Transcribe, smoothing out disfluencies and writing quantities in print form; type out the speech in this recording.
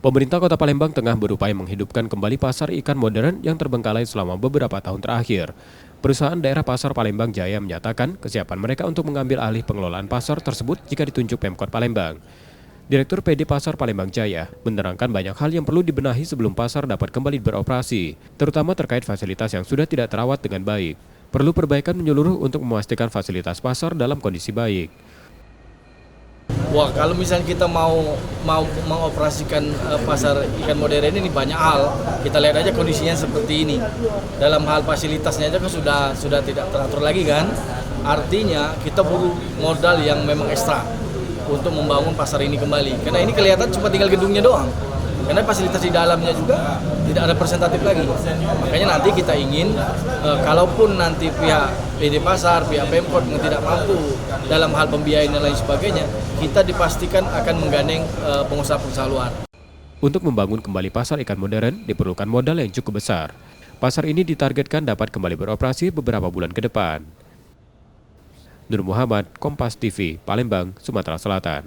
Pemerintah Kota Palembang tengah berupaya menghidupkan kembali pasar ikan modern yang terbengkalai selama beberapa tahun terakhir. Perusahaan daerah Pasar Palembang Jaya menyatakan kesiapan mereka untuk mengambil alih pengelolaan pasar tersebut jika ditunjuk Pemkot Palembang. Direktur PD Pasar Palembang Jaya menerangkan banyak hal yang perlu dibenahi sebelum pasar dapat kembali beroperasi, terutama terkait fasilitas yang sudah tidak terawat dengan baik. Perlu perbaikan menyeluruh untuk memastikan fasilitas pasar dalam kondisi baik. Wah, kalau misalnya kita mau mengoperasikan pasar ikan modern ini banyak hal. Kita lihat aja kondisinya seperti ini. Dalam hal fasilitasnya aja kan sudah tidak teratur lagi kan. Artinya kita perlu modal yang memang ekstra untuk membangun pasar ini kembali. Karena ini kelihatan cuma tinggal gedungnya doang. Karena fasilitas di dalamnya juga tidak ada presentatif lagi. Makanya nanti kita ingin, kalaupun nanti pihak PD Pasar, pihak Pemkot yang tidak mampu dalam hal pembiayaan dan lain sebagainya, kita dipastikan akan menggandeng pengusaha-pengusaha luar. Untuk membangun kembali pasar ikan modern diperlukan modal yang cukup besar. Pasar ini ditargetkan dapat kembali beroperasi beberapa bulan ke depan. Nur Muhammad, Kompas TV, Palembang, Sumatera Selatan.